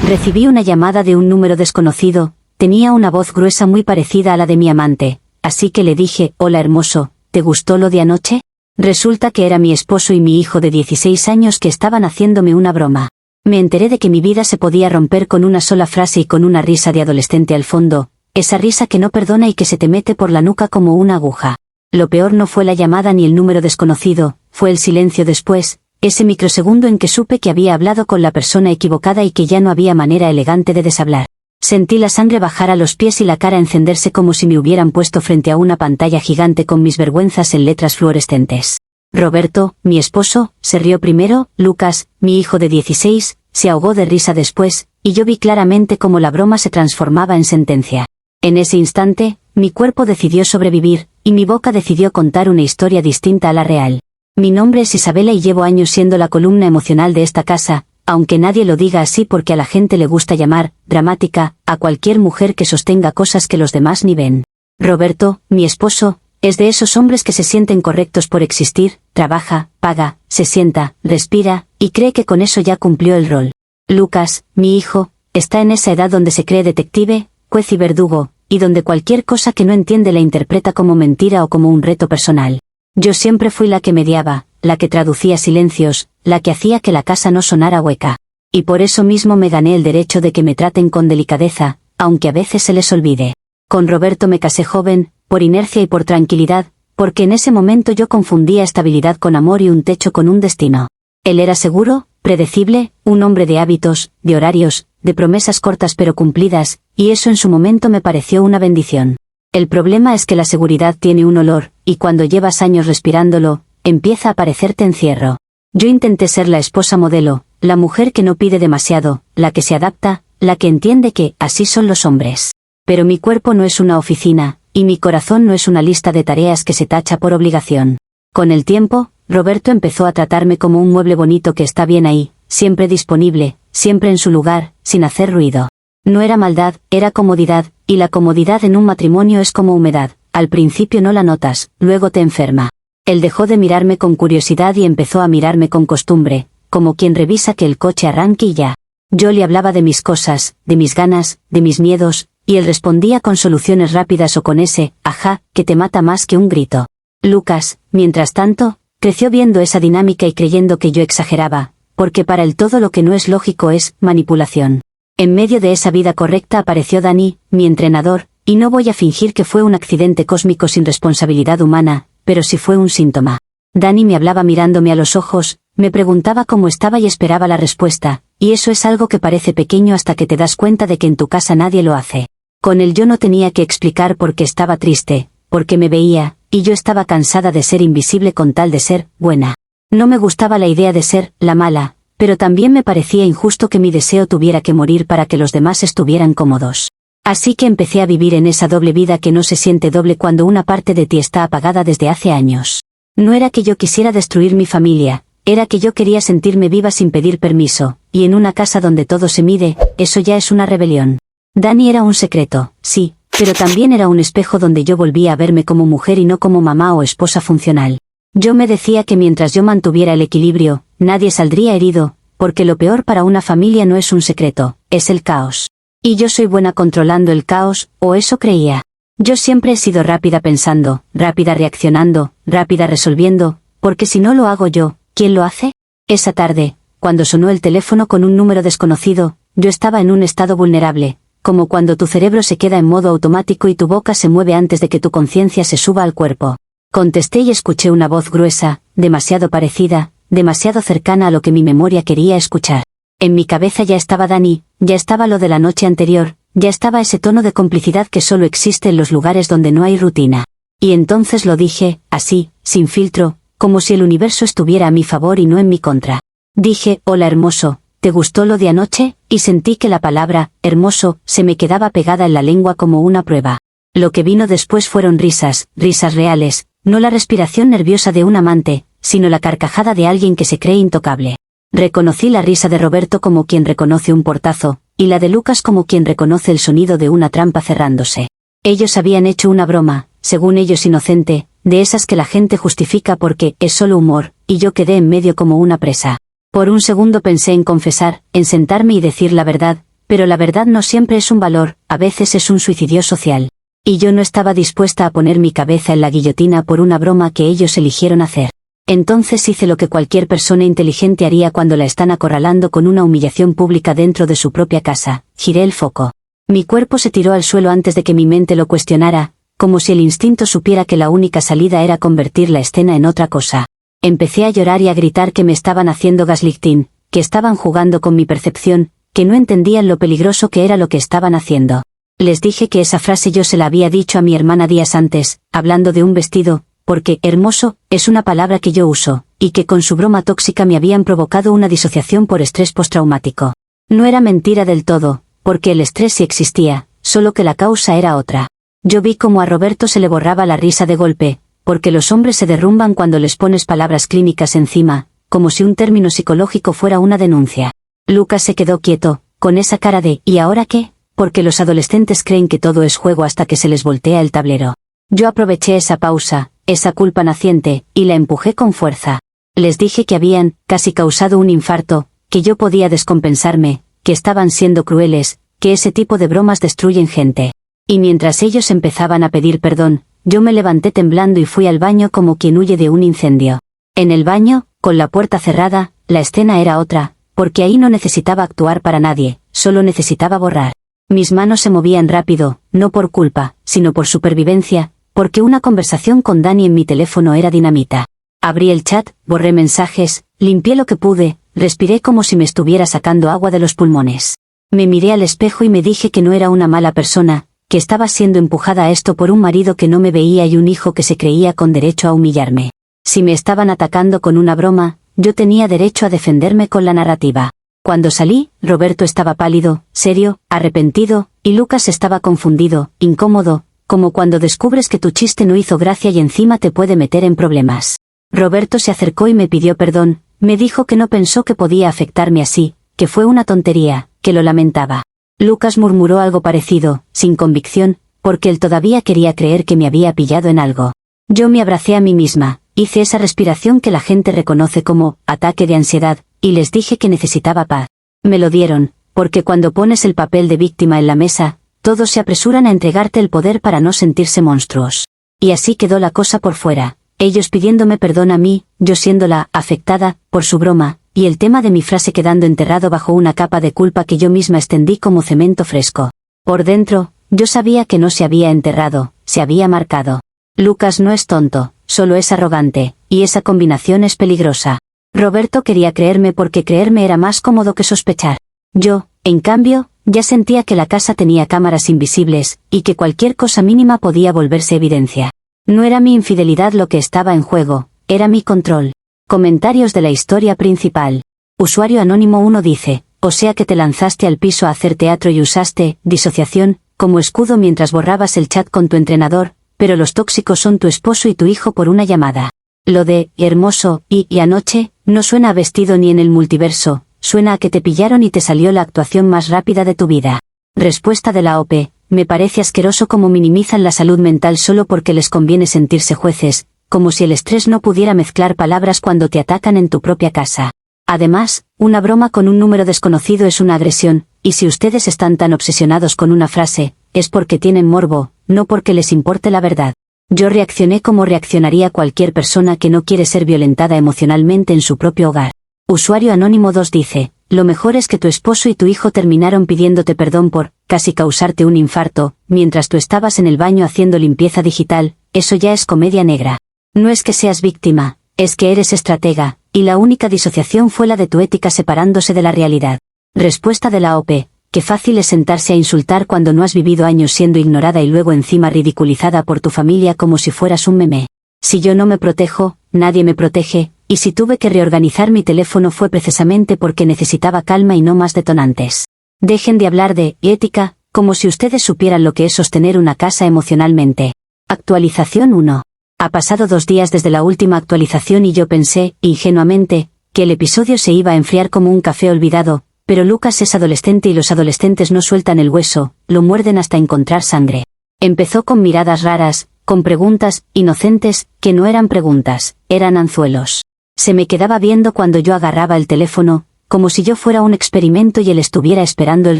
Recibí una llamada de un número desconocido, tenía una voz gruesa muy parecida a la de mi amante, así que le dije, hola hermoso, ¿te gustó lo de anoche? Resulta que era mi esposo y mi hijo de 16 años que estaban haciéndome una broma. Me enteré de que mi vida se podía romper con una sola frase y con una risa de adolescente al fondo, esa risa que no perdona y que se te mete por la nuca como una aguja. Lo peor no fue la llamada ni el número desconocido, fue el silencio después, ese microsegundo en que supe que había hablado con la persona equivocada y que ya no había manera elegante de deshablar. Sentí la sangre bajar a los pies y la cara encenderse como si me hubieran puesto frente a una pantalla gigante con mis vergüenzas en letras fluorescentes. Roberto, mi esposo, se rió primero, Lucas, mi hijo de 16, se ahogó de risa después, y yo vi claramente cómo la broma se transformaba en sentencia. En ese instante, mi cuerpo decidió sobrevivir, y mi boca decidió contar una historia distinta a la real. Mi nombre es Isabela y llevo años siendo la columna emocional de esta casa, aunque nadie lo diga así porque a la gente le gusta llamar dramática a cualquier mujer que sostenga cosas que los demás ni ven. Roberto, mi esposo, es de esos hombres que se sienten correctos por existir, trabaja, paga, se sienta, respira, y cree que con eso ya cumplió el rol. Lucas, mi hijo, está en esa edad donde se cree detective, juez y verdugo, y donde cualquier cosa que no entiende la interpreta como mentira o como un reto personal. Yo siempre fui la que mediaba, la que traducía silencios, la que hacía que la casa no sonara hueca. Y por eso mismo me gané el derecho de que me traten con delicadeza, aunque a veces se les olvide. Con Roberto me casé joven, por inercia y por tranquilidad, porque en ese momento yo confundía estabilidad con amor y un techo con un destino. Él era seguro, predecible, un hombre de hábitos, de horarios, de promesas cortas pero cumplidas, y eso en su momento me pareció una bendición. El problema es que la seguridad tiene un olor, y cuando llevas años respirándolo, empieza a parecerte encierro. Yo intenté ser la esposa modelo, la mujer que no pide demasiado, la que se adapta, la que entiende que así son los hombres. Pero mi cuerpo no es una oficina, y mi corazón no es una lista de tareas que se tacha por obligación. Con el tiempo, Roberto empezó a tratarme como un mueble bonito que está bien ahí, siempre disponible, siempre en su lugar, sin hacer ruido. No era maldad, era comodidad, y la comodidad en un matrimonio es como humedad, al principio no la notas, luego te enferma. Él dejó de mirarme con curiosidad y empezó a mirarme con costumbre, como quien revisa que el coche arranque y ya. Yo le hablaba de mis cosas, de mis ganas, de mis miedos, y él respondía con soluciones rápidas o con ese, ajá, que te mata más que un grito. Lucas, mientras tanto, creció viendo esa dinámica y creyendo que yo exageraba, porque para él todo lo que no es lógico es manipulación. En medio de esa vida correcta apareció Dani, mi entrenador, y no voy a fingir que fue un accidente cósmico sin responsabilidad humana, pero sí fue un síntoma. Dani me hablaba mirándome a los ojos, me preguntaba cómo estaba y esperaba la respuesta, y eso es algo que parece pequeño hasta que te das cuenta de que en tu casa nadie lo hace. Con él yo no tenía que explicar por qué estaba triste, porque me veía, y yo estaba cansada de ser invisible con tal de ser buena. No me gustaba la idea de ser la mala, pero también me parecía injusto que mi deseo tuviera que morir para que los demás estuvieran cómodos. Así que empecé a vivir en esa doble vida que no se siente doble cuando una parte de ti está apagada desde hace años. No era que yo quisiera destruir mi familia, era que yo quería sentirme viva sin pedir permiso, y en una casa donde todo se mide, eso ya es una rebelión. Dani era un secreto, sí, pero también era un espejo donde yo volvía a verme como mujer y no como mamá o esposa funcional. Yo me decía que mientras yo mantuviera el equilibrio, nadie saldría herido, porque lo peor para una familia no es un secreto, es el caos. Y yo soy buena controlando el caos, o eso creía. Yo siempre he sido rápida pensando, rápida reaccionando, rápida resolviendo, porque si no lo hago yo, ¿quién lo hace? Esa tarde, cuando sonó el teléfono con un número desconocido, yo estaba en un estado vulnerable, como cuando tu cerebro se queda en modo automático y tu boca se mueve antes de que tu conciencia se suba al cuerpo. Contesté y escuché una voz gruesa, demasiado parecida, demasiado cercana a lo que mi memoria quería escuchar. En mi cabeza ya estaba Dani, ya estaba lo de la noche anterior, ya estaba ese tono de complicidad que solo existe en los lugares donde no hay rutina. Y entonces lo dije, así, sin filtro, como si el universo estuviera a mi favor y no en mi contra. Dije, hola hermoso, ¿te gustó lo de anoche? Y sentí que la palabra, hermoso, se me quedaba pegada en la lengua como una prueba. Lo que vino después fueron risas, risas reales, no la respiración nerviosa de un amante, sino la carcajada de alguien que se cree intocable. Reconocí la risa de Roberto como quien reconoce un portazo, y la de Lucas como quien reconoce el sonido de una trampa cerrándose. Ellos habían hecho una broma, según ellos inocente, de esas que la gente justifica porque es solo humor, y yo quedé en medio como una presa. Por un segundo pensé en confesar, en sentarme y decir la verdad, Pero la verdad no siempre es un valor, a veces es un suicidio social. Y yo no estaba dispuesta a poner mi cabeza en la guillotina por una broma que ellos eligieron hacer. Entonces hice lo que cualquier persona inteligente haría cuando la están acorralando con una humillación pública dentro de su propia casa. Giré el foco. Mi cuerpo se tiró al suelo antes de que mi mente lo cuestionara, como si el instinto supiera que la única salida era convertir la escena en otra cosa. Empecé a llorar y a gritar que me estaban haciendo gaslighting, que estaban jugando con mi percepción, que no entendían lo peligroso que era lo que estaban haciendo. Les dije que esa frase yo se la había dicho a mi hermana días antes, hablando de un vestido, porque hermoso es una palabra que yo uso, y que con su broma tóxica me habían provocado una disociación por estrés postraumático. No era mentira del todo, porque el estrés sí existía, solo que la causa era otra. Yo vi cómo a Roberto se le borraba la risa de golpe, porque los hombres se derrumban cuando les pones palabras clínicas encima, como si un término psicológico fuera una denuncia. Lucas se quedó quieto, con esa cara de ¿y ahora qué? Porque los adolescentes creen que todo es juego hasta que se les voltea el tablero. Yo aproveché esa pausa, esa culpa naciente, y la empujé con fuerza. Les dije que habían, casi causado un infarto, que yo podía descompensarme, que estaban siendo crueles, que ese tipo de bromas destruyen gente. Y mientras ellos empezaban a pedir perdón, yo me levanté temblando y fui al baño como quien huye de un incendio. En el baño, con la puerta cerrada, la escena era otra, porque ahí no necesitaba actuar para nadie, solo necesitaba borrar. Mis manos se movían rápido, no por culpa, sino por supervivencia, porque una conversación con Dani en mi teléfono era dinamita. Abrí el chat, borré mensajes, limpié lo que pude, respiré como si me estuviera sacando agua de los pulmones. Me miré al espejo y me dije que no era una mala persona, que estaba siendo empujada a esto por un marido que no me veía y un hijo que se creía con derecho a humillarme. Si me estaban atacando con una broma, yo tenía derecho a defenderme con la narrativa. Cuando salí, Roberto estaba pálido, serio, arrepentido, y Lucas estaba confundido, incómodo, como cuando descubres que tu chiste no hizo gracia y encima te puede meter en problemas. Roberto se acercó y me pidió perdón, me dijo que no pensó que podía afectarme así, que fue una tontería, que lo lamentaba. Lucas murmuró algo parecido, sin convicción, porque él todavía quería creer que me había pillado en algo. Yo me abracé a mí misma, hice esa respiración que la gente reconoce como ataque de ansiedad, y les dije que necesitaba paz. Me lo dieron, porque cuando pones el papel de víctima en la mesa, todos se apresuran a entregarte el poder para no sentirse monstruos. Y así quedó la cosa por fuera, ellos pidiéndome perdón a mí, yo siendo la afectada por su broma, y el tema de mi frase quedando enterrado bajo una capa de culpa que yo misma extendí como cemento fresco. Por dentro, yo sabía que no se había enterrado, se había marcado. Lucas no es tonto, solo es arrogante, y esa combinación es peligrosa. Roberto quería creerme porque creerme era más cómodo que sospechar. Yo, en cambio, ya sentía que la casa tenía cámaras invisibles, y que cualquier cosa mínima podía volverse evidencia. No era mi infidelidad lo que estaba en juego, era mi control. Comentarios de la historia principal. Usuario anónimo 1 dice, o sea que te lanzaste al piso a hacer teatro y usaste disociación como escudo mientras borrabas el chat con tu entrenador, pero los tóxicos son tu esposo y tu hijo por una llamada. Lo de hermoso y anoche no suena a vestido ni en el multiverso, suena a que te pillaron y te salió la actuación más rápida de tu vida. Respuesta de la OP, me parece asqueroso cómo minimizan la salud mental solo porque les conviene sentirse jueces, como si el estrés no pudiera mezclar palabras cuando te atacan en tu propia casa. Además, una broma con un número desconocido es una agresión, y si ustedes están tan obsesionados con una frase, es porque tienen morbo, no porque les importe la verdad. Yo reaccioné como reaccionaría cualquier persona que no quiere ser violentada emocionalmente en su propio hogar. Usuario anónimo 2 dice, lo mejor es que tu esposo y tu hijo terminaron pidiéndote perdón por, casi causarte un infarto, mientras tú estabas en el baño haciendo limpieza digital, eso ya es comedia negra. No es que seas víctima, es que eres estratega, y la única disociación fue la de tu ética separándose de la realidad. Respuesta de la OP, qué fácil es sentarse a insultar cuando no has vivido años siendo ignorada y luego encima ridiculizada por tu familia como si fueras un meme. Si yo no me protejo, nadie me protege, y si tuve que reorganizar mi teléfono fue precisamente porque necesitaba calma y no más detonantes. Dejen de hablar de ética, como si ustedes supieran lo que es sostener una casa emocionalmente. Actualización 1. Ha pasado 2 días desde la última actualización y yo pensé, ingenuamente, que el episodio se iba a enfriar como un café olvidado, pero Lucas es adolescente y los adolescentes no sueltan el hueso, lo muerden hasta encontrar sangre. Empezó con miradas raras, con preguntas inocentes, que no eran preguntas, eran anzuelos. Se me quedaba viendo cuando yo agarraba el teléfono, como si yo fuera un experimento y él estuviera esperando el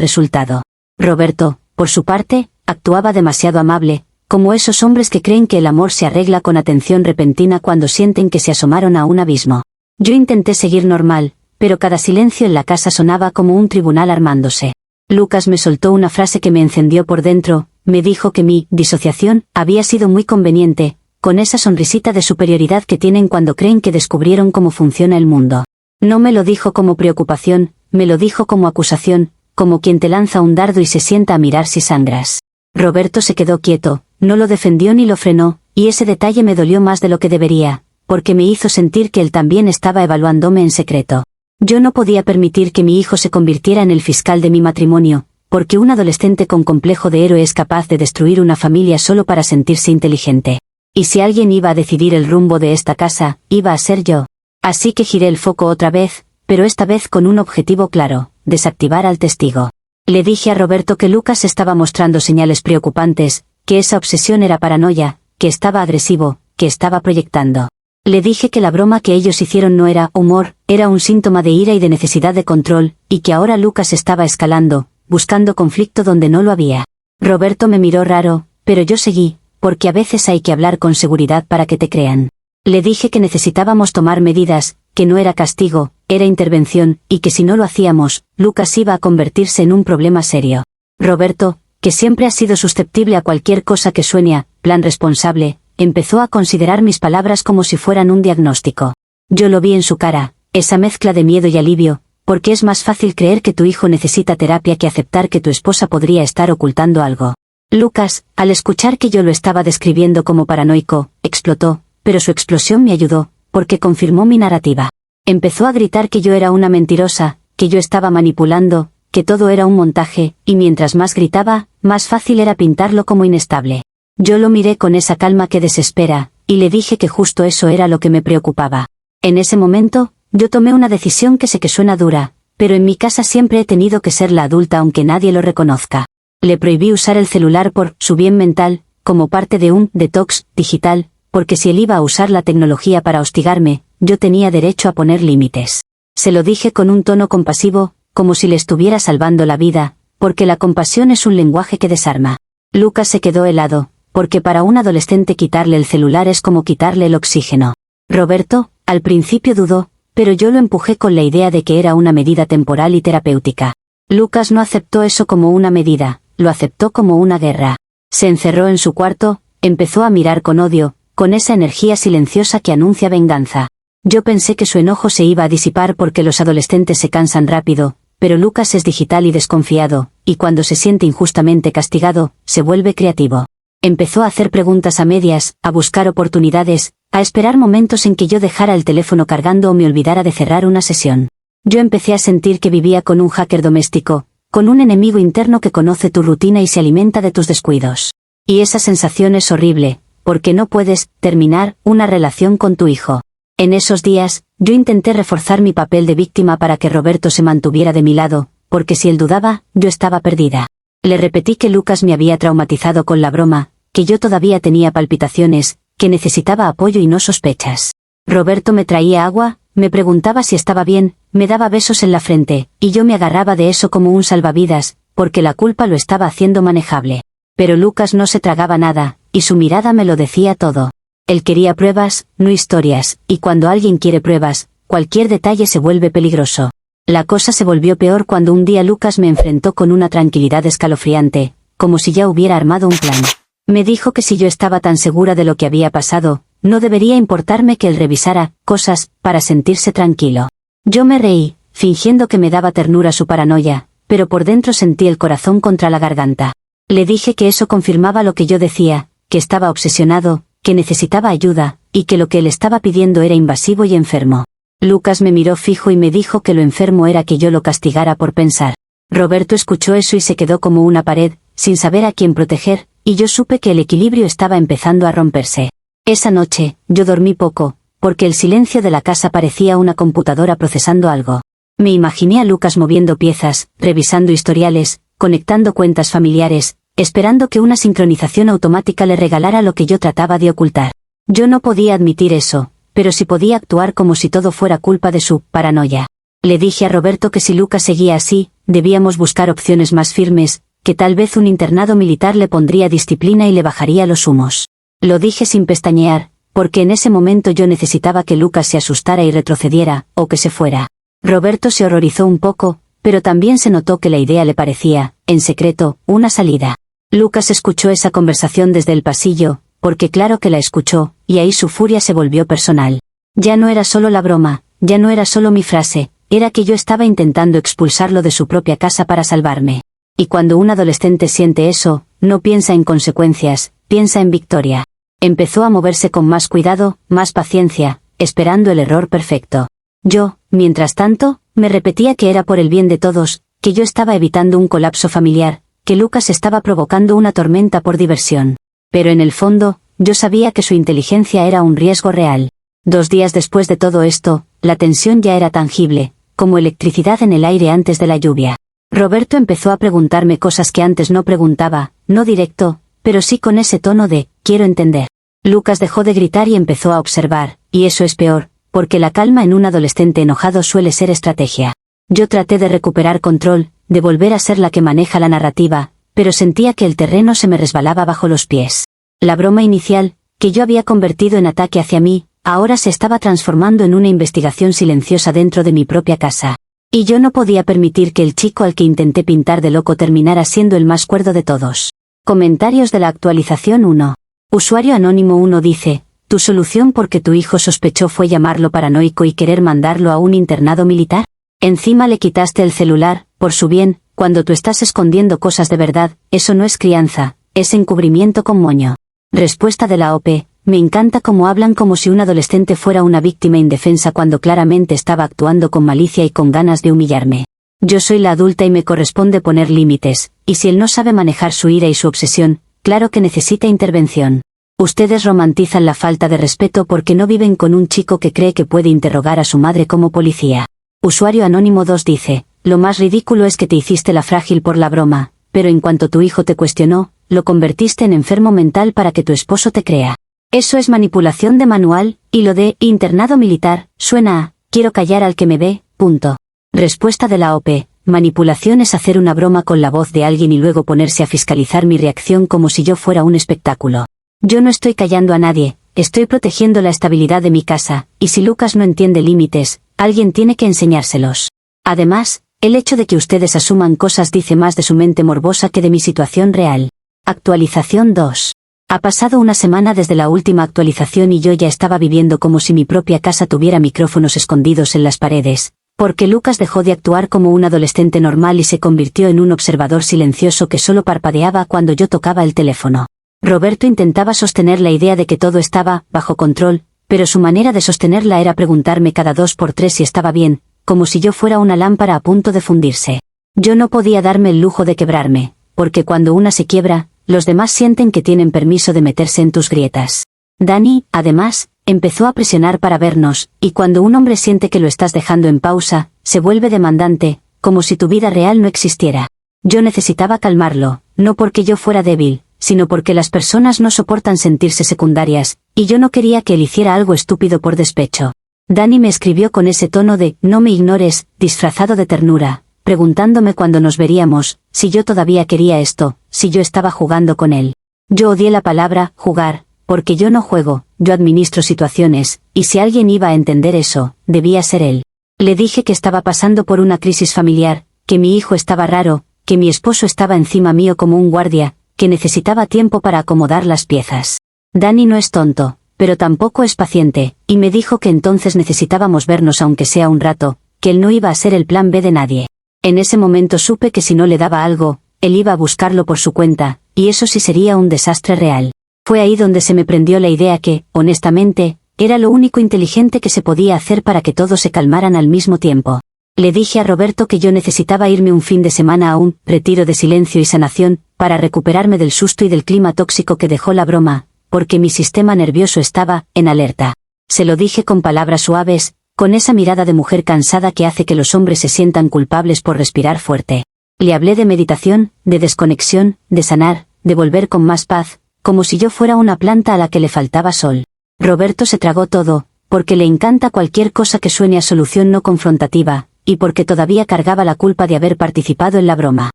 resultado. Roberto, por su parte, actuaba demasiado amable, como esos hombres que creen que el amor se arregla con atención repentina cuando sienten que se asomaron a un abismo. Yo intenté seguir normal, pero cada silencio en la casa sonaba como un tribunal armándose. Lucas me soltó una frase que me encendió por dentro, me dijo que mi disociación había sido muy conveniente, con esa sonrisita de superioridad que tienen cuando creen que descubrieron cómo funciona el mundo. No me lo dijo como preocupación, me lo dijo como acusación, como quien te lanza un dardo y se sienta a mirar si sangras. Roberto se quedó quieto, no lo defendió ni lo frenó, y ese detalle me dolió más de lo que debería, porque me hizo sentir que él también estaba evaluándome en secreto. Yo no podía permitir que mi hijo se convirtiera en el fiscal de mi matrimonio, porque un adolescente con complejo de héroe es capaz de destruir una familia solo para sentirse inteligente. Y si alguien iba a decidir el rumbo de esta casa, iba a ser yo. Así que giré el foco otra vez, pero esta vez con un objetivo claro: desactivar al testigo. Le dije a Roberto que Lucas estaba mostrando señales preocupantes, que esa obsesión era paranoia, que estaba agresivo, que estaba proyectando. Le dije que la broma que ellos hicieron no era humor, era un síntoma de ira y de necesidad de control, y que ahora Lucas estaba escalando, buscando conflicto donde no lo había. Roberto me miró raro, pero yo seguí, porque a veces hay que hablar con seguridad para que te crean. Le dije que necesitábamos tomar medidas, que no era castigo, era intervención, y que si no lo hacíamos, Lucas iba a convertirse en un problema serio. Roberto, que siempre ha sido susceptible a cualquier cosa que suene a plan responsable, empezó a considerar mis palabras como si fueran un diagnóstico. Yo lo vi en su cara, esa mezcla de miedo y alivio, porque es más fácil creer que tu hijo necesita terapia que aceptar que tu esposa podría estar ocultando algo. Lucas, al escuchar que yo lo estaba describiendo como paranoico, explotó, pero su explosión me ayudó, porque confirmó mi narrativa. Empezó a gritar que yo era una mentirosa, que yo estaba manipulando, que todo era un montaje, y mientras más gritaba, más fácil era pintarlo como inestable. Yo lo miré con esa calma que desespera, y le dije que justo eso era lo que me preocupaba. En ese momento, yo tomé una decisión que sé que suena dura, pero en mi casa siempre he tenido que ser la adulta aunque nadie lo reconozca. Le prohibí usar el celular por su bien mental, como parte de un detox digital, porque si él iba a usar la tecnología para hostigarme, yo tenía derecho a poner límites. Se lo dije con un tono compasivo, como si le estuviera salvando la vida, porque la compasión es un lenguaje que desarma. Lucas se quedó helado, porque para un adolescente quitarle el celular es como quitarle el oxígeno. Roberto, al principio dudó, pero yo lo empujé con la idea de que era una medida temporal y terapéutica. Lucas no aceptó eso como una medida, lo aceptó como una guerra. Se encerró en su cuarto, empezó a mirar con odio, con esa energía silenciosa que anuncia venganza. Yo pensé que su enojo se iba a disipar porque los adolescentes se cansan rápido, pero Lucas es digital y desconfiado, y cuando se siente injustamente castigado, se vuelve creativo. Empezó a hacer preguntas a medias, a buscar oportunidades, a esperar momentos en que yo dejara el teléfono cargando o me olvidara de cerrar una sesión. Yo empecé a sentir que vivía con un hacker doméstico, con un enemigo interno que conoce tu rutina y se alimenta de tus descuidos. Y esa sensación es horrible, porque no puedes terminar una relación con tu hijo. En esos días, yo intenté reforzar mi papel de víctima para que Roberto se mantuviera de mi lado, porque si él dudaba, yo estaba perdida. Le repetí que Lucas me había traumatizado con la broma, que yo todavía tenía palpitaciones, que necesitaba apoyo y no sospechas. Roberto me traía agua, me preguntaba si estaba bien, me daba besos en la frente, y yo me agarraba de eso como un salvavidas, porque la culpa lo estaba haciendo manejable. Pero Lucas no se tragaba nada, y su mirada me lo decía todo. Él quería pruebas, no historias, y cuando alguien quiere pruebas, cualquier detalle se vuelve peligroso. La cosa se volvió peor cuando un día Lucas me enfrentó con una tranquilidad escalofriante, como si ya hubiera armado un plan. Me dijo que si yo estaba tan segura de lo que había pasado, no debería importarme que él revisara cosas para sentirse tranquilo. Yo me reí, fingiendo que me daba ternura su paranoia, pero por dentro sentí el corazón contra la garganta. Le dije que eso confirmaba lo que yo decía, que estaba obsesionado, que necesitaba ayuda, y que lo que él estaba pidiendo era invasivo y enfermo. Lucas me miró fijo y me dijo que lo enfermo era que yo lo castigara por pensar. Roberto escuchó eso y se quedó como una pared, sin saber a quién proteger, y yo supe que el equilibrio estaba empezando a romperse. Esa noche, yo dormí poco, porque el silencio de la casa parecía una computadora procesando algo. Me imaginé a Lucas moviendo piezas, revisando historiales, conectando cuentas familiares, esperando que una sincronización automática le regalara lo que yo trataba de ocultar. Yo no podía admitir eso, pero sí podía actuar como si todo fuera culpa de su paranoia. Le dije a Roberto que si Lucas seguía así, debíamos buscar opciones más firmes, que tal vez un internado militar le pondría disciplina y le bajaría los humos. Lo dije sin pestañear, porque en ese momento yo necesitaba que Lucas se asustara y retrocediera, o que se fuera. Roberto se horrorizó un poco, pero también se notó que la idea le parecía, en secreto, una salida. Lucas escuchó esa conversación desde el pasillo, porque claro que la escuchó, y ahí su furia se volvió personal. Ya no era solo la broma, ya no era solo mi frase, era que yo estaba intentando expulsarlo de su propia casa para salvarme. Y cuando un adolescente siente eso, no piensa en consecuencias, piensa en victoria. Empezó a moverse con más cuidado, más paciencia, esperando el error perfecto. Yo, mientras tanto, me repetía que era por el bien de todos, que yo estaba evitando un colapso familiar, que Lucas estaba provocando una tormenta por diversión. Pero en el fondo, yo sabía que su inteligencia era un riesgo real. 2 días después de todo esto, la tensión ya era tangible, como electricidad en el aire antes de la lluvia. Roberto empezó a preguntarme cosas que antes no preguntaba, no directo, pero sí con ese tono de, quiero entender. Lucas dejó de gritar y empezó a observar, y eso es peor, porque la calma en un adolescente enojado suele ser estrategia. Yo traté de recuperar control, de volver a ser la que maneja la narrativa, pero sentía que el terreno se me resbalaba bajo los pies. La broma inicial, que yo había convertido en ataque hacia mí, ahora se estaba transformando en una investigación silenciosa dentro de mi propia casa. Y yo no podía permitir que el chico al que intenté pintar de loco terminara siendo el más cuerdo de todos. Comentarios de la actualización 1. Usuario anónimo 1 dice, ¿tu solución porque tu hijo sospechó fue llamarlo paranoico y querer mandarlo a un internado militar? Encima le quitaste el celular, por su bien, cuando tú estás escondiendo cosas de verdad, eso no es crianza, es encubrimiento con moño. Respuesta de la OP. Me encanta cómo hablan como si un adolescente fuera una víctima indefensa cuando claramente estaba actuando con malicia y con ganas de humillarme. Yo soy la adulta y me corresponde poner límites, y si él no sabe manejar su ira y su obsesión, claro que necesita intervención. Ustedes romantizan la falta de respeto porque no viven con un chico que cree que puede interrogar a su madre como policía. Usuario anónimo 2 dice, lo más ridículo es que te hiciste la frágil por la broma, pero en cuanto tu hijo te cuestionó, lo convertiste en enfermo mental para que tu esposo te crea. Eso es manipulación de manual, y lo de internado militar suena a quiero callar al que me ve, punto. Respuesta de la OP. Manipulación es hacer una broma con la voz de alguien y luego ponerse a fiscalizar mi reacción como si yo fuera un espectáculo. Yo no estoy callando a nadie, estoy protegiendo la estabilidad de mi casa, y si Lucas no entiende límites, alguien tiene que enseñárselos. Además, el hecho de que ustedes asuman cosas dice más de su mente morbosa que de mi situación real. Actualización 2. Ha pasado una semana desde la última actualización y yo ya estaba viviendo como si mi propia casa tuviera micrófonos escondidos en las paredes, porque Lucas dejó de actuar como un adolescente normal y se convirtió en un observador silencioso que solo parpadeaba cuando yo tocaba el teléfono. Roberto intentaba sostener la idea de que todo estaba bajo control, pero su manera de sostenerla era preguntarme cada 2 por 3 si estaba bien, como si yo fuera una lámpara a punto de fundirse. Yo no podía darme el lujo de quebrarme, porque cuando una se quiebra, los demás sienten que tienen permiso de meterse en tus grietas. Dani, además, empezó a presionar para vernos, y cuando un hombre siente que lo estás dejando en pausa, se vuelve demandante, como si tu vida real no existiera. Yo necesitaba calmarlo, no porque yo fuera débil, sino porque las personas no soportan sentirse secundarias, y yo no quería que él hiciera algo estúpido por despecho. Dani me escribió con ese tono de, no me ignores, disfrazado de ternura, preguntándome cuándo nos veríamos, si yo todavía quería esto, si yo estaba jugando con él. Yo odié la palabra, jugar, porque yo no juego, yo administro situaciones, y si alguien iba a entender eso, debía ser él. Le dije que estaba pasando por una crisis familiar, que mi hijo estaba raro, que mi esposo estaba encima mío como un guardia, que necesitaba tiempo para acomodar las piezas. Dani no es tonto, pero tampoco es paciente, y me dijo que entonces necesitábamos vernos aunque sea un rato, que él no iba a ser el plan B de nadie. En ese momento supe que si no le daba algo, él iba a buscarlo por su cuenta, y eso sí sería un desastre real. Fue ahí donde se me prendió la idea que, honestamente, era lo único inteligente que se podía hacer para que todos se calmaran al mismo tiempo. Le dije a Roberto que yo necesitaba irme un fin de semana a un retiro de silencio y sanación, para recuperarme del susto y del clima tóxico que dejó la broma, porque mi sistema nervioso estaba en alerta. Se lo dije con palabras suaves, con esa mirada de mujer cansada que hace que los hombres se sientan culpables por respirar fuerte. Le hablé de meditación, de desconexión, de sanar, de volver con más paz, como si yo fuera una planta a la que le faltaba sol. Roberto se tragó todo, porque le encanta cualquier cosa que suene a solución no confrontativa, y porque todavía cargaba la culpa de haber participado en la broma.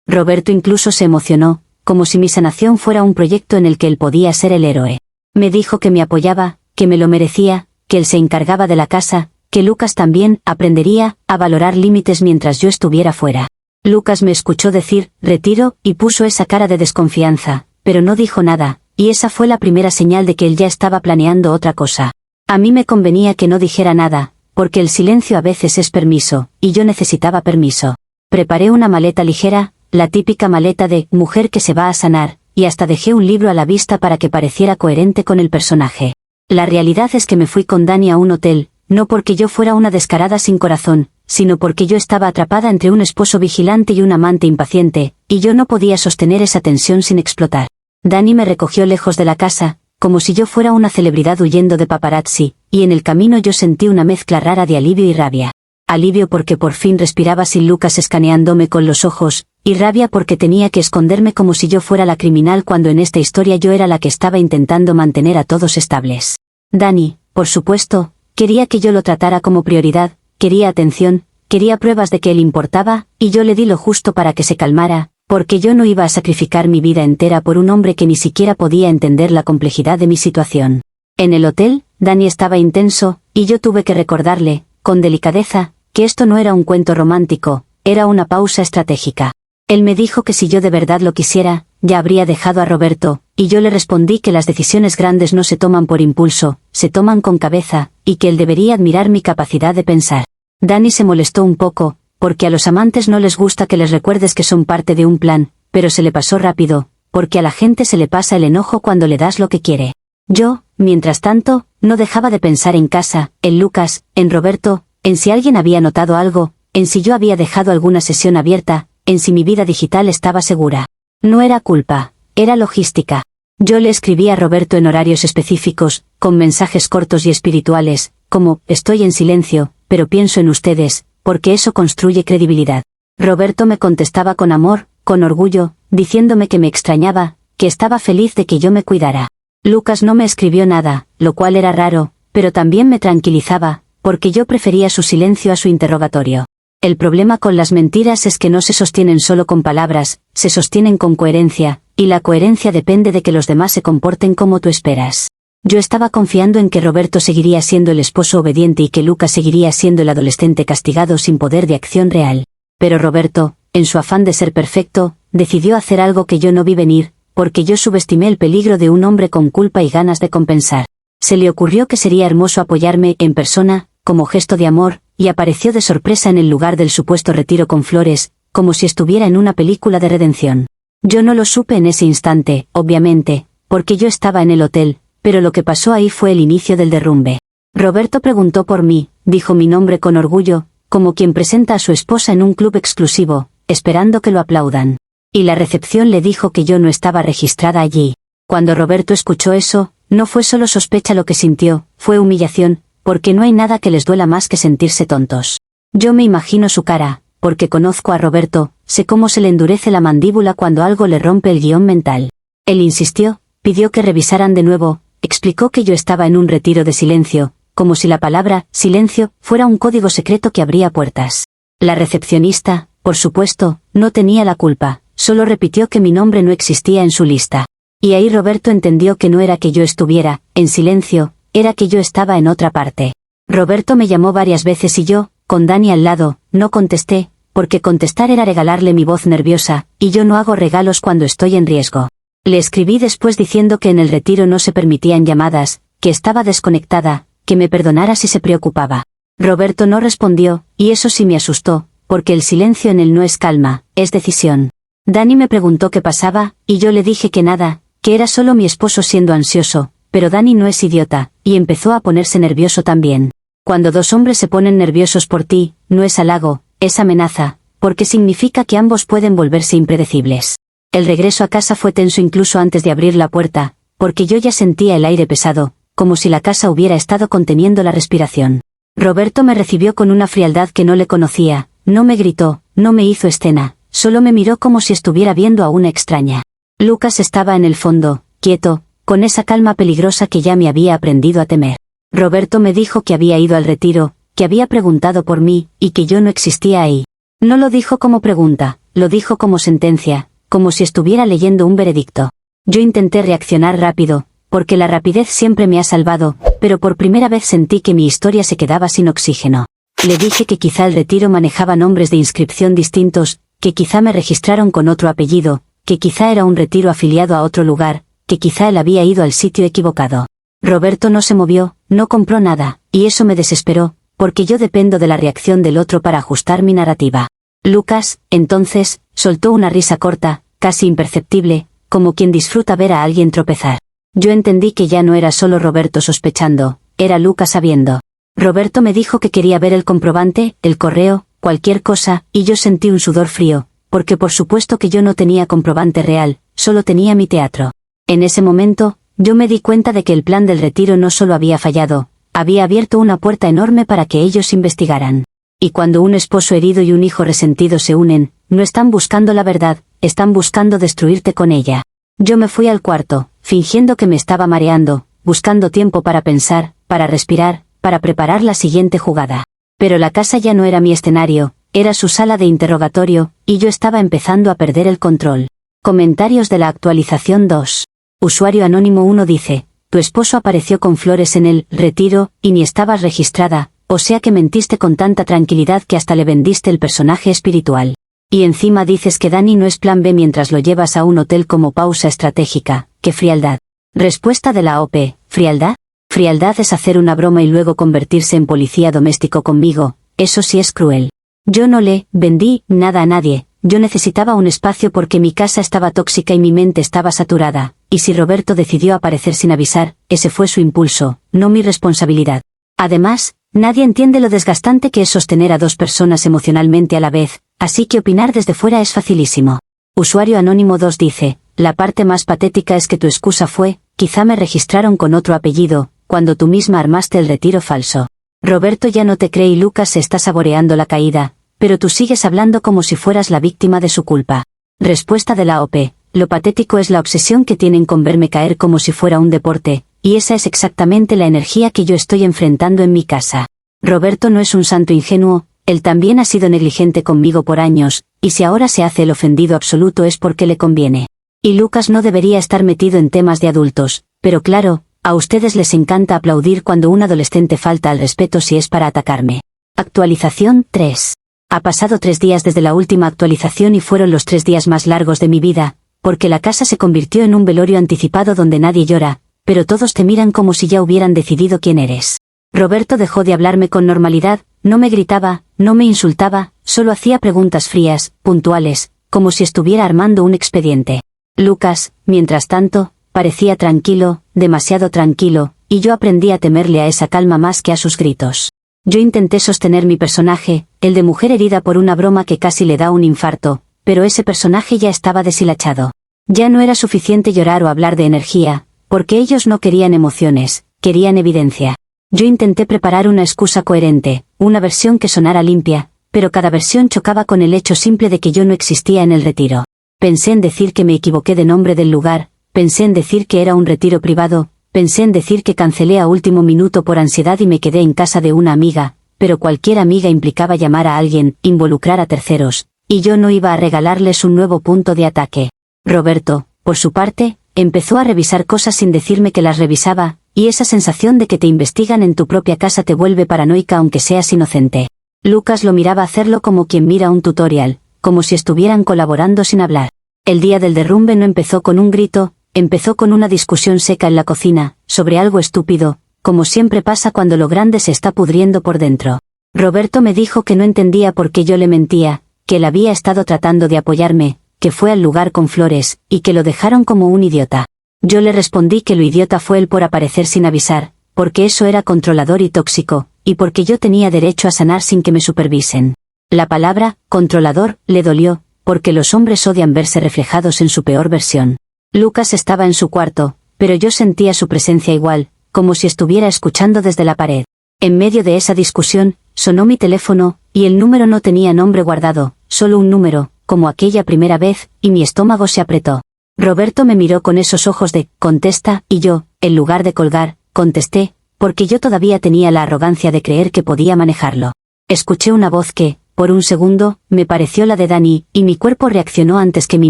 Roberto incluso se emocionó, como si mi sanación fuera un proyecto en el que él podía ser el héroe. Me dijo que me apoyaba, que me lo merecía, que él se encargaba de la casa, que Lucas también aprendería a valorar límites mientras yo estuviera fuera. Lucas me escuchó decir retiro y puso esa cara de desconfianza, pero no dijo nada, y esa fue la primera señal de que él ya estaba planeando otra cosa. A mí me convenía que no dijera nada, porque el silencio a veces es permiso, y yo necesitaba permiso. Preparé una maleta ligera, la típica maleta de mujer que se va a sanar, y hasta dejé un libro a la vista para que pareciera coherente con el personaje. La realidad es que me fui con Dani a un hotel, no porque yo fuera una descarada sin corazón, sino porque yo estaba atrapada entre un esposo vigilante y un amante impaciente, y yo no podía sostener esa tensión sin explotar. Dani me recogió lejos de la casa, como si yo fuera una celebridad huyendo de paparazzi, y en el camino yo sentí una mezcla rara de alivio y rabia. Alivio porque por fin respiraba sin Lucas escaneándome con los ojos, y rabia porque tenía que esconderme como si yo fuera la criminal cuando en esta historia yo era la que estaba intentando mantener a todos estables. Dani, por supuesto, quería que yo lo tratara como prioridad, quería atención, quería pruebas de que él importaba, y yo le di lo justo para que se calmara, porque yo no iba a sacrificar mi vida entera por un hombre que ni siquiera podía entender la complejidad de mi situación. En el hotel, Dani estaba intenso, y yo tuve que recordarle, con delicadeza, que esto no era un cuento romántico, era una pausa estratégica. Él me dijo que si yo de verdad lo quisiera, ya habría dejado a Roberto, y yo le respondí que las decisiones grandes no se toman por impulso, se toman con cabeza, y que él debería admirar mi capacidad de pensar. Dani se molestó un poco, porque a los amantes no les gusta que les recuerdes que son parte de un plan, pero se le pasó rápido, porque a la gente se le pasa el enojo cuando le das lo que quiere. Yo, mientras tanto, no dejaba de pensar en casa, en Lucas, en Roberto, en si alguien había notado algo, en si yo había dejado alguna sesión abierta, en si mi vida digital estaba segura. No era culpa, era logística. Yo le escribí a Roberto en horarios específicos, con mensajes cortos y espirituales, como, estoy en silencio, pero pienso en ustedes, porque eso construye credibilidad. Roberto me contestaba con amor, con orgullo, diciéndome que me extrañaba, que estaba feliz de que yo me cuidara. Lucas no me escribió nada, lo cual era raro, pero también me tranquilizaba, porque yo prefería su silencio a su interrogatorio. El problema con las mentiras es que no se sostienen solo con palabras, se sostienen con coherencia, y la coherencia depende de que los demás se comporten como tú esperas. Yo estaba confiando en que Roberto seguiría siendo el esposo obediente y que Lucas seguiría siendo el adolescente castigado sin poder de acción real. Pero Roberto, en su afán de ser perfecto, decidió hacer algo que yo no vi venir, porque yo subestimé el peligro de un hombre con culpa y ganas de compensar. Se le ocurrió que sería hermoso apoyarme en persona, como gesto de amor, y apareció de sorpresa en el lugar del supuesto retiro con flores, como si estuviera en una película de redención. Yo no lo supe en ese instante, obviamente, porque yo estaba en el hotel, pero lo que pasó ahí fue el inicio del derrumbe. Roberto preguntó por mí, dijo mi nombre con orgullo, como quien presenta a su esposa en un club exclusivo, esperando que lo aplaudan. Y la recepción le dijo que yo no estaba registrada allí. Cuando Roberto escuchó eso, no fue solo sospecha lo que sintió, fue humillación, porque no hay nada que les duela más que sentirse tontos. Yo me imagino su cara, porque conozco a Roberto, sé cómo se le endurece la mandíbula cuando algo le rompe el guión mental. Él insistió, pidió que revisaran de nuevo, explicó que yo estaba en un retiro de silencio, como si la palabra silencio fuera un código secreto que abría puertas. La recepcionista, por supuesto, no tenía la culpa, solo repitió que mi nombre no existía en su lista. Y ahí Roberto entendió que no era que yo estuviera en silencio, era que yo estaba en otra parte. Roberto me llamó varias veces y yo, con Dani al lado, no contesté, porque contestar era regalarle mi voz nerviosa, y yo no hago regalos cuando estoy en riesgo. Le escribí después diciendo que en el retiro no se permitían llamadas, que estaba desconectada, que me perdonara si se preocupaba. Roberto no respondió, y eso sí me asustó, porque el silencio en él no es calma, es decisión. Dani me preguntó qué pasaba, y yo le dije que nada, que era solo mi esposo siendo ansioso, pero Dani no es idiota, y empezó a ponerse nervioso también. Cuando dos hombres se ponen nerviosos por ti, no es halago, es amenaza, porque significa que ambos pueden volverse impredecibles. El regreso a casa fue tenso incluso antes de abrir la puerta, porque yo ya sentía el aire pesado, como si la casa hubiera estado conteniendo la respiración. Roberto me recibió con una frialdad que no le conocía, no me gritó, no me hizo escena, solo me miró como si estuviera viendo a una extraña. Lucas estaba en el fondo, quieto, con esa calma peligrosa que ya me había aprendido a temer. Roberto me dijo que había ido al retiro, que había preguntado por mí, y que yo no existía ahí. No lo dijo como pregunta, lo dijo como sentencia, como si estuviera leyendo un veredicto. Yo intenté reaccionar rápido, porque la rapidez siempre me ha salvado, pero por primera vez sentí que mi historia se quedaba sin oxígeno. Le dije que quizá el retiro manejaba nombres de inscripción distintos, que quizá me registraron con otro apellido, que quizá era un retiro afiliado a otro lugar, que quizá él había ido al sitio equivocado. Roberto no se movió, no compró nada, y eso me desesperó, porque yo dependo de la reacción del otro para ajustar mi narrativa. Lucas, entonces, soltó una risa corta, casi imperceptible, como quien disfruta ver a alguien tropezar. Yo entendí que ya no era solo Roberto sospechando, era Lucas sabiendo. Roberto me dijo que quería ver el comprobante, el correo, cualquier cosa, y yo sentí un sudor frío, porque por supuesto que yo no tenía comprobante real, solo tenía mi teatro. En ese momento, yo me di cuenta de que el plan del retiro no solo había fallado, había abierto una puerta enorme para que ellos investigaran. Y cuando un esposo herido y un hijo resentido se unen, no están buscando la verdad, están buscando destruirte con ella. Yo me fui al cuarto, fingiendo que me estaba mareando, buscando tiempo para pensar, para respirar, para preparar la siguiente jugada. Pero la casa ya no era mi escenario, era su sala de interrogatorio, y yo estaba empezando a perder el control. Comentarios de la actualización 2. Usuario anónimo 1 dice, tu esposo apareció con flores en el retiro, y ni estabas registrada, o sea que mentiste con tanta tranquilidad que hasta le vendiste el personaje espiritual. Y encima dices que Dani no es plan B mientras lo llevas a un hotel como pausa estratégica, ¡qué frialdad! Respuesta de la OP, ¿frialdad? Frialdad es hacer una broma y luego convertirse en policía doméstico conmigo, eso sí es cruel. Yo no le vendí nada a nadie, yo necesitaba un espacio porque mi casa estaba tóxica y mi mente estaba saturada, y si Roberto decidió aparecer sin avisar, ese fue su impulso, no mi responsabilidad. Además, nadie entiende lo desgastante que es sostener a dos personas emocionalmente a la vez, así que opinar desde fuera es facilísimo. Usuario anónimo 2 dice, la parte más patética es que tu excusa fue, quizá me registraron con otro apellido, cuando tú misma armaste el retiro falso. Roberto ya no te cree y Lucas se está saboreando la caída, pero tú sigues hablando como si fueras la víctima de su culpa. Respuesta de la OP, lo patético es la obsesión que tienen con verme caer como si fuera un deporte, y esa es exactamente la energía que yo estoy enfrentando en mi casa. Roberto no es un santo ingenuo, él también ha sido negligente conmigo por años, y si ahora se hace el ofendido absoluto es porque le conviene. Y Lucas no debería estar metido en temas de adultos, pero claro, a ustedes les encanta aplaudir cuando un adolescente falta al respeto si es para atacarme. Actualización 3. Ha pasado 3 días desde la última actualización y fueron los 3 días más largos de mi vida, porque la casa se convirtió en un velorio anticipado donde nadie llora, pero todos te miran como si ya hubieran decidido quién eres. Roberto dejó de hablarme con normalidad, no me gritaba, no me insultaba, solo hacía preguntas frías, puntuales, como si estuviera armando un expediente. Lucas, mientras tanto, parecía tranquilo, demasiado tranquilo, y yo aprendí a temerle a esa calma más que a sus gritos. Yo intenté sostener mi personaje, el de mujer herida por una broma que casi le da un infarto, pero ese personaje ya estaba deshilachado. Ya no era suficiente llorar o hablar de energía, porque ellos no querían emociones, querían evidencia. Yo intenté preparar una excusa coherente, una versión que sonara limpia, pero cada versión chocaba con el hecho simple de que yo no existía en el retiro. Pensé en decir que me equivoqué de nombre del lugar, pensé en decir que era un retiro privado, pensé en decir que cancelé a último minuto por ansiedad y me quedé en casa de una amiga, pero cualquier amiga implicaba llamar a alguien, involucrar a terceros, y yo no iba a regalarles un nuevo punto de ataque. Roberto, por su parte, empezó a revisar cosas sin decirme que las revisaba, y esa sensación de que te investigan en tu propia casa te vuelve paranoica aunque seas inocente. Lucas lo miraba hacerlo como quien mira un tutorial, como si estuvieran colaborando sin hablar. El día del derrumbe no empezó con un grito, empezó con una discusión seca en la cocina, sobre algo estúpido, como siempre pasa cuando lo grande se está pudriendo por dentro. Roberto me dijo que no entendía por qué yo le mentía, que él había estado tratando de apoyarme, que fue al lugar con flores, y que lo dejaron como un idiota. Yo le respondí que lo idiota fue él por aparecer sin avisar, porque eso era controlador y tóxico, y porque yo tenía derecho a sanar sin que me supervisen. La palabra, controlador, le dolió, porque los hombres odian verse reflejados en su peor versión. Lucas estaba en su cuarto, pero yo sentía su presencia igual, como si estuviera escuchando desde la pared. En medio de esa discusión, sonó mi teléfono, y el número no tenía nombre guardado, solo un número, como aquella primera vez, y mi estómago se apretó. Roberto me miró con esos ojos de, contesta, y yo, en lugar de colgar, contesté, porque yo todavía tenía la arrogancia de creer que podía manejarlo. Escuché una voz que, por un segundo, me pareció la de Dani, y mi cuerpo reaccionó antes que mi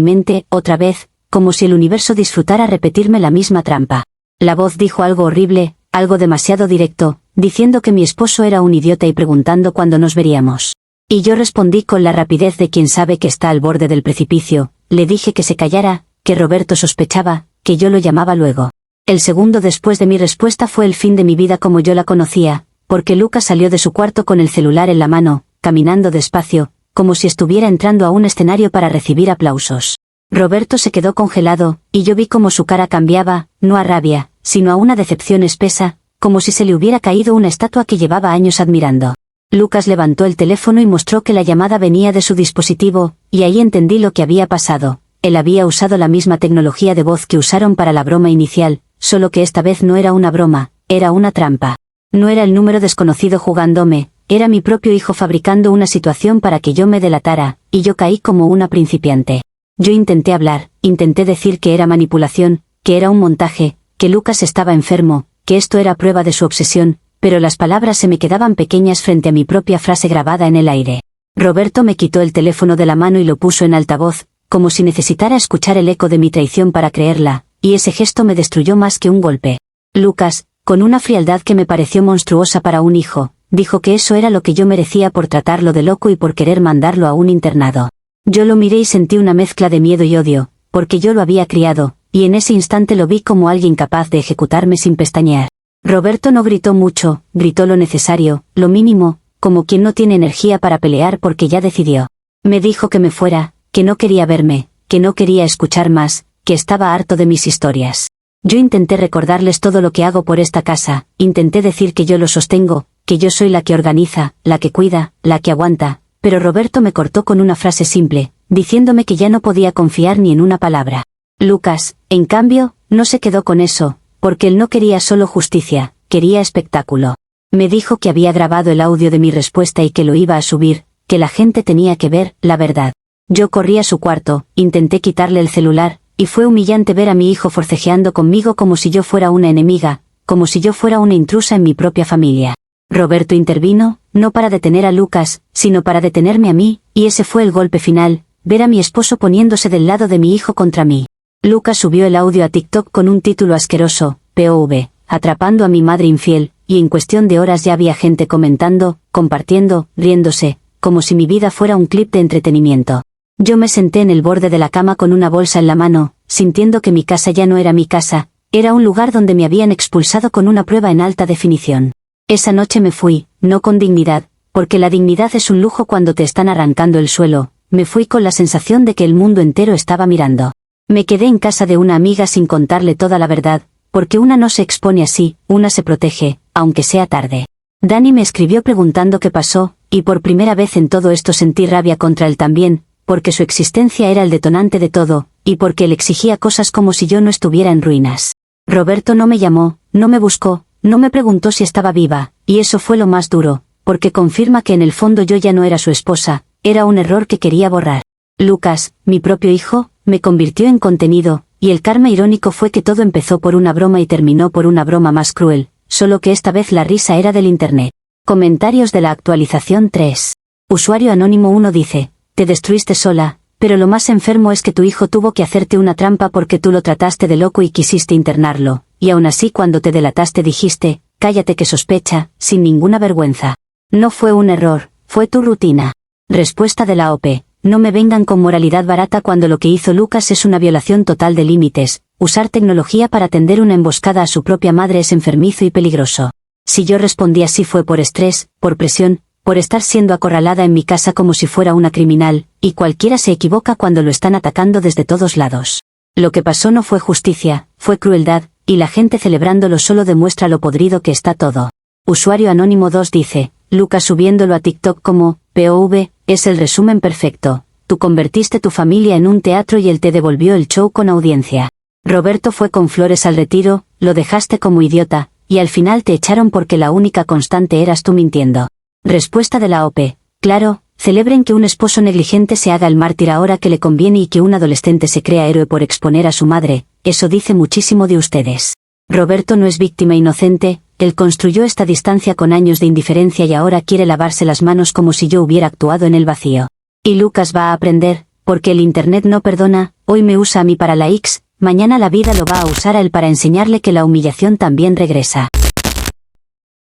mente, otra vez, como si el universo disfrutara repetirme la misma trampa. La voz dijo algo horrible, algo demasiado directo, diciendo que mi esposo era un idiota y preguntando cuándo nos veríamos. Y yo respondí con la rapidez de quien sabe que está al borde del precipicio. Le dije que se callara, que Roberto sospechaba, que yo lo llamaba luego. El segundo después de mi respuesta fue el fin de mi vida como yo la conocía, porque Lucas salió de su cuarto con el celular en la mano, caminando despacio, como si estuviera entrando a un escenario para recibir aplausos. Roberto se quedó congelado, y yo vi cómo su cara cambiaba, no a rabia, sino a una decepción espesa, como si se le hubiera caído una estatua que llevaba años admirando. Lucas levantó el teléfono y mostró que la llamada venía de su dispositivo, y ahí entendí lo que había pasado. Él había usado la misma tecnología de voz que usaron para la broma inicial, solo que esta vez no era una broma, era una trampa. No era el número desconocido jugándome, era mi propio hijo fabricando una situación para que yo me delatara, y yo caí como una principiante. Yo intenté hablar, intenté decir que era manipulación, que era un montaje, que Lucas estaba enfermo, que esto era prueba de su obsesión, pero las palabras se me quedaban pequeñas frente a mi propia frase grabada en el aire. Roberto me quitó el teléfono de la mano y lo puso en altavoz, como si necesitara escuchar el eco de mi traición para creerla, y ese gesto me destruyó más que un golpe. Lucas, con una frialdad que me pareció monstruosa para un hijo, dijo que eso era lo que yo merecía por tratarlo de loco y por querer mandarlo a un internado. Yo lo miré y sentí una mezcla de miedo y odio, porque yo lo había criado, y en ese instante lo vi como alguien capaz de ejecutarme sin pestañear. Roberto no gritó mucho, gritó lo necesario, lo mínimo, como quien no tiene energía para pelear porque ya decidió. Me dijo que me fuera, que no quería verme, que no quería escuchar más, que estaba harto de mis historias. Yo intenté recordarles todo lo que hago por esta casa, intenté decir que yo lo sostengo, que yo soy la que organiza, la que cuida, la que aguanta, pero Roberto me cortó con una frase simple, diciéndome que ya no podía confiar ni en una palabra. Lucas, en cambio, no se quedó con eso, porque él no quería solo justicia, quería espectáculo. Me dijo que había grabado el audio de mi respuesta y que lo iba a subir, que la gente tenía que ver la verdad. Yo corrí a su cuarto, intenté quitarle el celular, y fue humillante ver a mi hijo forcejeando conmigo como si yo fuera una enemiga, como si yo fuera una intrusa en mi propia familia. Roberto intervino, no para detener a Lucas, sino para detenerme a mí, y ese fue el golpe final, ver a mi esposo poniéndose del lado de mi hijo contra mí. Lucas subió el audio a TikTok con un título asqueroso, POV, atrapando a mi madre infiel, y en cuestión de horas ya había gente comentando, compartiendo, riéndose, como si mi vida fuera un clip de entretenimiento. Yo me senté en el borde de la cama con una bolsa en la mano, sintiendo que mi casa ya no era mi casa, era un lugar donde me habían expulsado con una prueba en alta definición. Esa noche me fui, no con dignidad, porque la dignidad es un lujo cuando te están arrancando el suelo, me fui con la sensación de que el mundo entero estaba mirando. Me quedé en casa de una amiga sin contarle toda la verdad, porque una no se expone así, una se protege, aunque sea tarde. Dani me escribió preguntando qué pasó, y por primera vez en todo esto sentí rabia contra él también, porque su existencia era el detonante de todo, y porque él exigía cosas como si yo no estuviera en ruinas. Roberto no me llamó, no me buscó, no me preguntó si estaba viva, y eso fue lo más duro, porque confirma que en el fondo yo ya no era su esposa, era un error que quería borrar. Lucas, mi propio hijo, me convirtió en contenido, y el karma irónico fue que todo empezó por una broma y terminó por una broma más cruel, solo que esta vez la risa era del internet. Comentarios de la actualización 3. Usuario anónimo 1 dice, te destruiste sola, pero lo más enfermo es que tu hijo tuvo que hacerte una trampa porque tú lo trataste de loco y quisiste internarlo, y aún así cuando te delataste dijiste, cállate que sospecha, sin ninguna vergüenza. No fue un error, fue tu rutina. Respuesta de la OP. No me vengan con moralidad barata cuando lo que hizo Lucas es una violación total de límites, usar tecnología para tender una emboscada a su propia madre es enfermizo y peligroso. Si yo respondí así fue por estrés, por presión, por estar siendo acorralada en mi casa como si fuera una criminal, y cualquiera se equivoca cuando lo están atacando desde todos lados. Lo que pasó no fue justicia, fue crueldad, y la gente celebrándolo solo demuestra lo podrido que está todo. Usuario anónimo 2 dice, Lucas subiéndolo a TikTok como, POV, es el resumen perfecto. Tú convertiste tu familia en un teatro y él te devolvió el show con audiencia. Roberto fue con flores al retiro, lo dejaste como idiota, y al final te echaron porque la única constante eras tú mintiendo. Respuesta de la OP. Claro, celebren que un esposo negligente se haga el mártir ahora que le conviene y que un adolescente se crea héroe por exponer a su madre, eso dice muchísimo de ustedes. Roberto no es víctima inocente, Él construyó esta distancia con años de indiferencia y ahora quiere lavarse las manos como si yo hubiera actuado en el vacío. Y Lucas va a aprender, porque el Internet no perdona, hoy me usa a mí para la X, mañana la vida lo va a usar a él para enseñarle que la humillación también regresa.